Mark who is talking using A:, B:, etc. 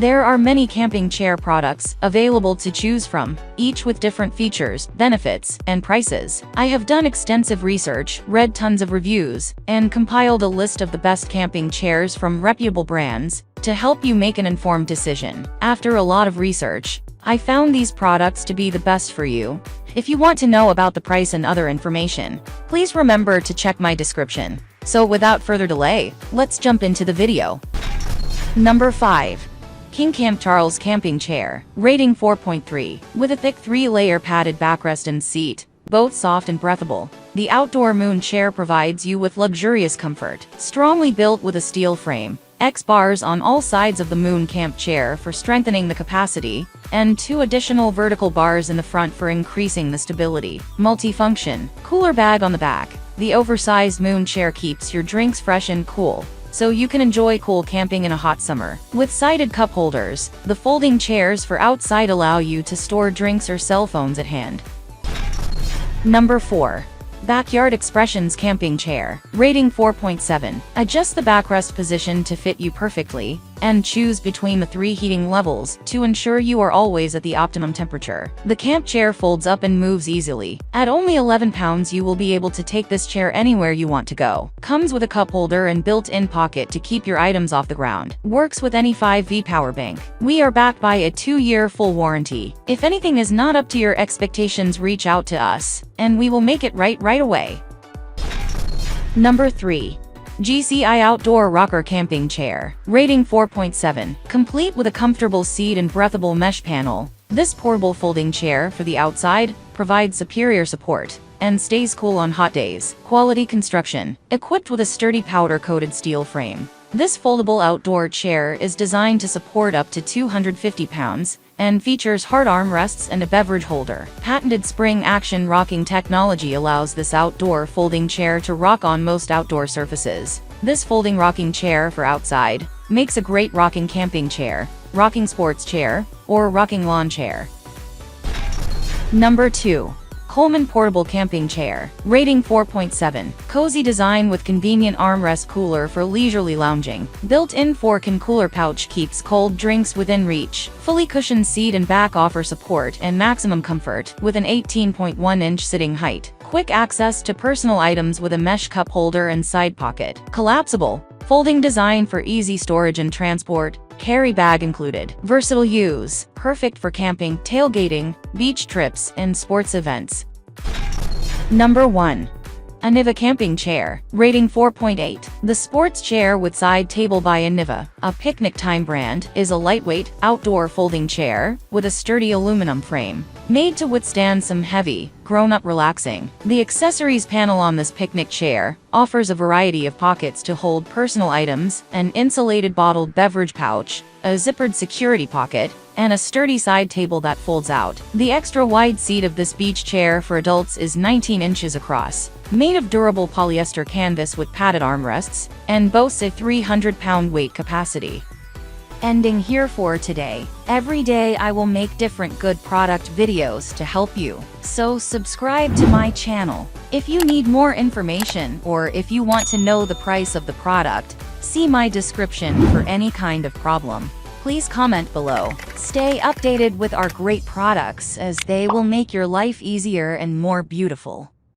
A: There are many camping chair products available to choose from, each with different features, benefits, and prices. I have done extensive research, read tons of reviews, and compiled a list of the best camping chairs from reputable brands to help you make an informed decision. After a lot of research, I found these products to be the best for you. If you want to know about the price and other information, please remember to check my description. So without further delay, let's jump into the video. Number 5. King Camp Charles Camping Chair. Rating 4.3. With a thick 3-layer padded backrest and seat, both soft and breathable, the outdoor moon chair provides you with luxurious comfort. Strongly built with a steel frame, X bars on all sides of the moon camp chair for strengthening the capacity, and 2 additional vertical bars in the front for increasing the stability. Multifunction. Cooler bag on the back. The oversized moon chair keeps your drinks fresh and cool, so you can enjoy cool camping in a hot summer. With sided cup holders, the folding chairs for outside allow you to store drinks or cell phones at hand. Number 4. Backyard Expressions Camping Chair. Rating 4.7. Adjust the backrest position to fit you perfectly, and choose between the 3 heating levels to ensure you are always at the optimum temperature. The camp chair folds up and moves easily. At only 11 pounds you will be able to take this chair anywhere you want to go. Comes with a cup holder and built-in pocket to keep your items off the ground. Works with any 5V power bank. We are backed by a 2-year full warranty. If anything is not up to your expectations, reach out to us, and we will make it right away. Number 3. GCI Outdoor Rocker Camping Chair. Rating 4.7. Complete with a comfortable seat and breathable mesh panel, this portable folding chair for the outside provides superior support and stays cool on hot days. Quality construction. Equipped with a sturdy powder-coated steel frame, this foldable outdoor chair is designed to support up to 250 pounds and features hard armrests and a beverage holder. Patented spring-action rocking technology allows this outdoor folding chair to rock on most outdoor surfaces. This folding rocking chair for outside makes a great rocking camping chair, rocking sports chair, or rocking lawn chair. Number 2. Coleman Portable Camping Chair. Rating 4.7. Cozy design with convenient armrest cooler for leisurely lounging. Built-in 4-can cooler pouch keeps cold drinks within reach. Fully cushioned seat and back offer support and maximum comfort with an 18.1-inch sitting height. Quick access to personal items with a mesh cup holder and side pocket. Collapsible. Folding design for easy storage and transport. Carry bag included. Versatile use. Perfect for camping, tailgating, beach trips, and sports events. Number 1. Aniva Camping Chair. Rating 4.8. The sports chair with side table by Aniva, a picnic time brand, is a lightweight, outdoor folding chair with a sturdy aluminum frame, made to withstand some heavy, grown-up relaxing. The accessories panel on this picnic chair offers a variety of pockets to hold personal items, an insulated bottled beverage pouch, a zippered security pocket, and a sturdy side table that folds out. The extra wide seat of this beach chair for adults is 19 inches across, made of durable polyester canvas with padded armrests, and boasts a 300-pound weight capacity. Ending here for today. Every day I will make different good product videos to help you, so subscribe to my channel. If you need more information or if you want to know the price of the product, see my description for any kind of problem. Please comment below. Stay updated with our great products as they will make your life easier and more beautiful.